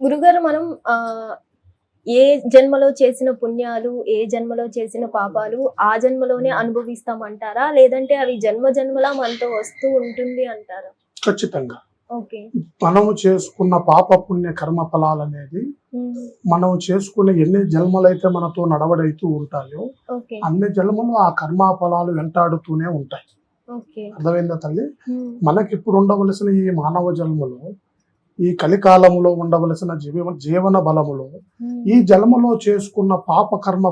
గురుగారు మనం ఏ జన్మలో చేసిన పుణ్యాలు, ఏ జన్మలో చేసిన పాపాలు ఆ జన్మలోనే అనుభవిస్తామంటారా? లేదంటే అవి జన్మ జన్మలా మనతో వస్తూ ఉంటుంది అంటారా? ఖచ్చితంగా. ఓకే. మనము చేసుకున్న పాప పుణ్య కర్మ ఫలాలనేది మనం చేసుకునే ఎన్ని జన్మలైతే మనతో నడవడైతూ ఉంటాయో ఓకే. అన్ని జన్మలు ఆ కర్మ ఫలాలు వెంటాడుతూనే ఉంటాయి. ఓకే. అర్థమైందా తల్లి? మనకిప్పుడు ఉండవలసిన ఈ మానవ జన్మలో, ఈ కలికాలంలో ఉండవలసిన జీవన బలములో ఈ జన్మలో చేసుకున్న పాప కర్మ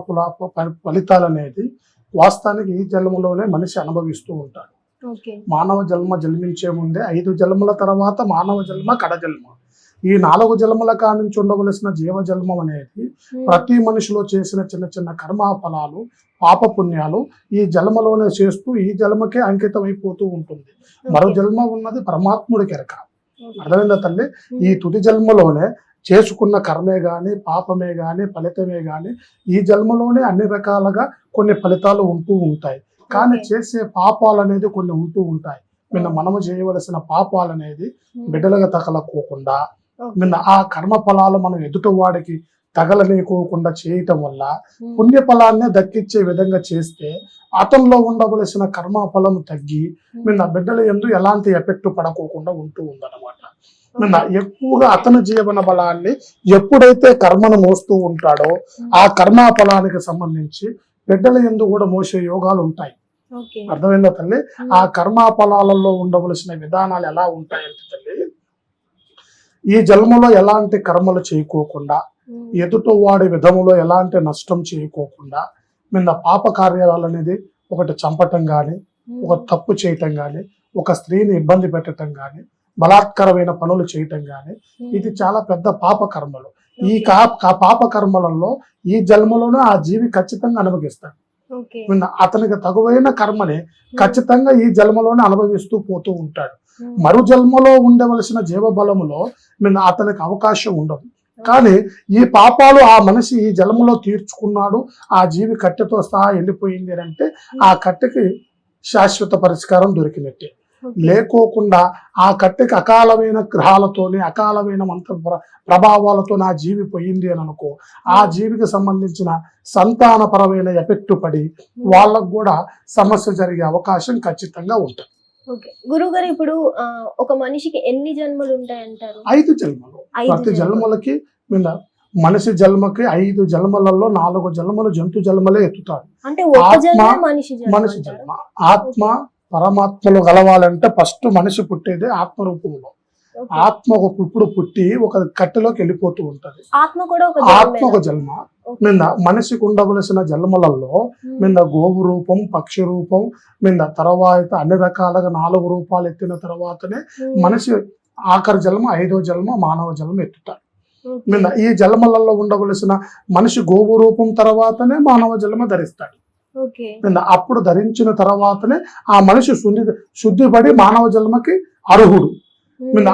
ఫలితాలనేది వాస్తవానికి ఈ జన్మలోనే మనిషి అనుభవిస్తూ ఉంటాడు. మానవ జన్మ జన్మించే ముందే 5 జన్మల తర్వాత మానవ జన్మ కడజన్మ. ఈ 4 జన్మల కానుంచి ఉండవలసిన జీవజన్మం అనేది ప్రతి మనిషిలో చేసిన చిన్న చిన్న కర్మ ఫలాలు, పాప పుణ్యాలు ఈ జన్మలోనే చేస్తూ ఈ జన్మకే అంకితం అయిపోతూ ఉంటుంది. మరో జన్మ ఉన్నది పరమాత్ముడికి ఎరక. అర్థమైందా తల్లి? ఈ తుది జన్మలోనే చేసుకున్న కర్మే గాని, పాపమే గాని, ఫలితమే గాని ఈ జన్మలోనే అన్ని రకాలుగా కొన్ని ఫలితాలు ఉంటూ ఉంటాయి. కానీ చేసే పాపాలు అనేది కొన్ని ఉంటూ ఉంటాయి. మనము చేయవలసిన పాపాలు అనేది బిడ్డలుగా తగలకోకుండా ఆ కర్మ ఫలాలు మనం ఎదుటి వాడికి తగలలేకోకుండా చేయటం వల్ల పుణ్య ఫలాన్నే దక్కించే విధంగా చేస్తే అతనిలో ఉండవలసిన కర్మ ఫలం తగ్గి బిడ్డల యందు ఎలాంటి ఎఫెక్ట్ పడకోకుండా ఉంటూ ఉందన్నమాట. ఎక్కువగా అతని జీవన బలాన్ని ఎప్పుడైతే కర్మను మోస్తూ ఉంటాడో ఆ కర్మ ఫలానికి సంబంధించి బిడ్డల యందు కూడా మోసే యోగాలు ఉంటాయి. అర్థమైందా తల్లి? ఆ కర్మ ఫలాలలో ఉండవలసిన విధానాలు ఎలా ఉంటాయంటే తల్లి, ఈ జన్మలో ఎలాంటి కర్మలు చేయకోకుండా, ఎదుటి వాడి విధములో ఎలాంటి నష్టం చేయకోకుండా పాప కార్యాలు అనేది ఒకటి చంపటం గాని, ఒక తప్పు చేయటం గాని, ఒక స్త్రీని ఇబ్బంది పెట్టడం గాని, బలాత్కరమైన పనులు చేయటం గాని ఇది చాలా పెద్ద పాప కర్మలు. ఈ పాప కర్మలలో ఈ జన్మలోనే ఆ జీవి ఖచ్చితంగా అనుభవిస్తాడు. అతనికి తగువైన కర్మని ఖచ్చితంగా ఈ జన్మలోనే అనుభవిస్తూ పోతూ ఉంటాడు. మరు జన్మలో ఉండవలసిన జీవబలములో అతనికి అవకాశం ఉండదు. కానీ ఈ పాపాలు ఆ మనిషి ఈ జన్మలో తీర్చుకున్నాడు, ఆ జీవి కట్టెతో సహా వెళ్ళిపోయింది అంటే ఆ కట్టెకి శాశ్వత పరిష్కారం దొరికినట్టే. లేకోకుండా ఆ కట్టెకి అకాలమైన గ్రహాలతోని, అకాలమైన మంత్ర ప్రభావాలతో నా జీవి పోయింది అని అనుకో, ఆ జీవికి సంబంధించిన సంతానపరమైన ఎఫెక్ట్ పడి వాళ్ళకు కూడా సమస్య జరిగే అవకాశం ఖచ్చితంగా ఉంటుంది. గురుగారు, ఇప్పుడు ఒక మనిషికి ఎన్ని జన్మలు ఉంటాయంటారు? 5 జన్మలు. ప్రతి జన్మలకి మనిషి జన్మకి 5 జన్మలలో 4 జన్మలు జంతు జన్మలే ఎత్తుతాడు. మనిషి జన్మ ఆత్మ పరమాత్మలో కలవాలంటే ఫస్ట్ మనిషి పుట్టేది ఆత్మ రూపంలో. ఆత్మ ఇప్పుడు పుట్టి ఒక కట్టెలోకి వెళ్ళిపోతూ ఉంటది. ఆత్మ ఒక జన్మ. మనిషికి ఉండవలసిన జన్మలలో గోవు రూపం, పక్షి రూపం తర్వాత అన్ని రకాలుగా 4 రూపాలు ఎత్తిన తర్వాతనే మనిషి ఆఖరి జన్మ 5వ జన్మ మానవ జన్మ ఎత్తుతాడు. ఈ జన్మలలో ఉండవలసిన మనిషి గోవు రూపం తర్వాతనే మానవ జన్మ ధరిస్తాడు. అప్పుడు ధరించిన తర్వాతనే ఆ మనిషి శుద్ధిపడి మానవ జన్మకి అర్హుడు.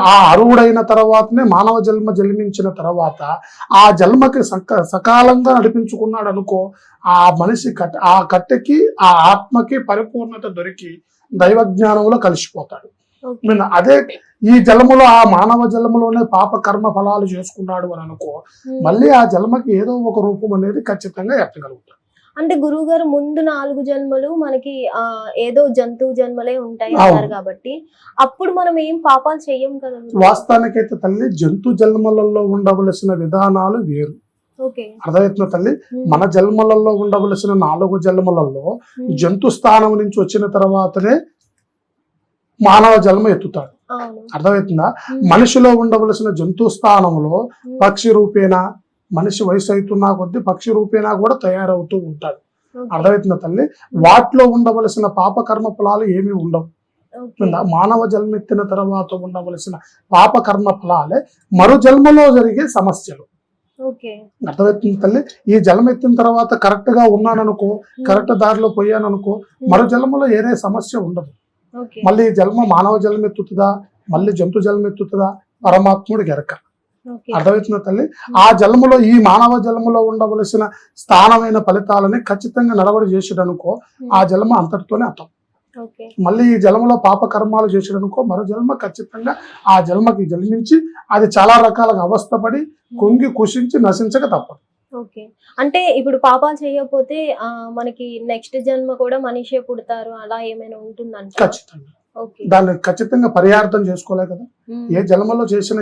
ఆ అర్హుడైన తర్వాతనే మానవ జన్మ జన్మించిన తర్వాత ఆ జన్మకి సకాలంగా నడిపించుకున్నాడు అనుకో, ఆ మనిషి ఆ కట్టెకి ఆ ఆత్మకి పరిపూర్ణత దొరికి దైవజ్ఞానంలో కలిసిపోతాడు. అదే ఈ జన్మలో ఆ మానవ జన్మలోనే పాప కర్మ ఫలాలు చేసుకున్నాడు అని అనుకో, మళ్ళీ ఆ జన్మకి ఏదో ఒక రూపం అనేది ఖచ్చితంగా ఎత్తగలుగుతాడు. అంటే గురువు గారు ముందు 4 జన్మలు మనకి ఏదో జంతువు జన్మలే ఉంటాయి అన్నారు కాబట్టి అప్పుడు మనం ఏం పాపాలు చెయ్యం కదా. వాస్తవానికైతే తల్లి జంతు జన్మలలో ఉండవలసిన విధానాలు వేరు. అర్థమవుతున్న తల్లి? మన జన్మలలో ఉండవలసిన 4 జన్మలలో జంతు స్థానం నుంచి వచ్చిన తర్వాతనే మానవ జన్మ ఎత్తుతాడు. అర్థమవుతుందా? మనిషిలో ఉండవలసిన జంతు స్థానంలో పక్షి రూపేణ మనిషి వయసు అవుతున్నా కొద్దీ పక్షి రూపేణా కూడా తయారవుతూ ఉంటాడు. అర్థమవుతుందా తల్లి? వాటిలో ఉండవలసిన పాప కర్మ ఫలాలు ఏమీ ఉండవు. మానవ జన్మెత్తిన తర్వాత ఉండవలసిన పాప కర్మ ఫలాలే మరో జన్మలో జరిగే సమస్యలు. అర్థమవుతుంది తల్లి? ఈ జన్మ ఎత్తిన తర్వాత కరెక్ట్ గా ఉన్నాననుకో, కరెక్ట్ దారిలో పోయాననుకో, మరో జన్మలో ఏదే సమస్య ఉండదు. మళ్ళీ జన్మ మానవ జన్మ ఎత్తుతుందా, మళ్ళీ జంతు జన్మ ఎత్తుతుందా, పరమాత్ముడికి ఎరక. అర్థమవుతున్న తల్లి? ఆ జన్మలో ఈ మానవ జన్మలో ఉండవలసిన స్థానమైన ఫలితాలని ఖచ్చితంగా నడవడి చేసేటనుకో ఆ జన్మ అంతటితోనే అర్థం. ఓకే. మళ్ళీ ఈ జన్మలో పాప కర్మాలు చేసాడనుకో మరో జన్మ ఖచ్చితంగా ఆ జన్మకి జన్మించి అది చాలా రకాలుగా అవస్థపడి కుంగి కుషించి నశించక తప్పదు. ఓకే. అంటే ఇప్పుడు పాపాలు చేయకపోతే మనకి నెక్స్ట్ జన్మ కూడా మనిషే పుడతారు అలా ఏమైనా ఉంటుందంట? ఖచ్చితంగా ఓకే. దాన్ని ఖచ్చితంగా పరిహార్థం చేసుకోలే కదా. ఏ జన్మలో చేసిన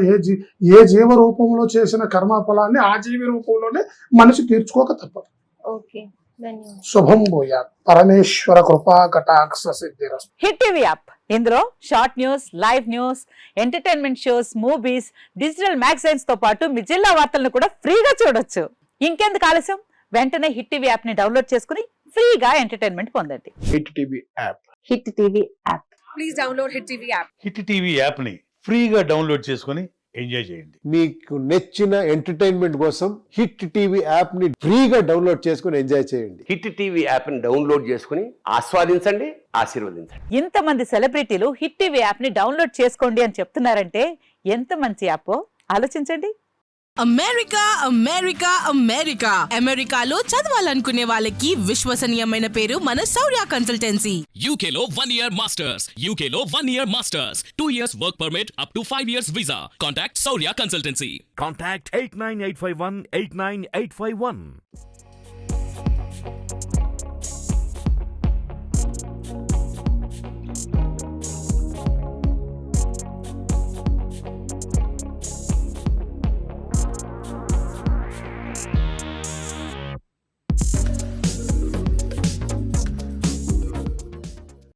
ఏ జీవ రూపంలో చేసిన కర్మఫలాన్ని ఆ జీవి రూపంలోనే మనిషి తీర్చుకోక తప్పదు. ఓకే. ధన్యవాదాలు. శుభం భూయాత్. పరమేశ్వర కృపా కటాక్ష సిద్ధిరస్తు. హిట్ టీవీ యాప్ ఇందులో short news, live news, entertainment shows, movies, digital magazines తో పాటు మీ జిల్లా వార్తలను కూడా ఫ్రీగా చూడొచ్చు. ఇంకెందుకు ఆలస్యం, వెంటనే హిట్ టీవీ యాప్ ని డౌన్లోడ్ చేసుకుని ఫ్రీగా ఎంటర్టైన్మెంట్ పొందండి. Hit TV app. Hit TV app. Please download Hit TV app. Hit TV యాప్ని ఫ్రీగా డౌన్లోడ్ చేసుకొని ఎంజాయ్ చేయండి. మీకు నచ్చిన ఎంటర్టైన్మెంట్ కోసం హిట్ టీవీ యాప్ ని ఫ్రీగా డౌన్లోడ్ చేసుకుని ఎంజాయ్ చేయండి. హిట్ టీవీ యాప్ని డౌన్లోడ్ చేసుకుని ఆస్వాదించండి, ఆశీర్వదించండి. ఇంతమంది సెలబ్రిటీలు హిట్ టీవీ యాప్ ని డౌన్లోడ్ చేసుకోండి అని చెప్తున్నారంటే ఎంత మంచి యాప్ ఆలోచించండి. అమెరికా అమెరికా అమెరికా అమెరికాలో చదవాలనుకునే వాళ్ళకి విశ్వసనీయమైన పేరు మన శౌర్య consultancy. UK Law 1 Year Masters. UK Law 1 Year Masters. 2 years work permit up to 5 years visa. Contact Saurya Consultancy. Contact 89851 89851.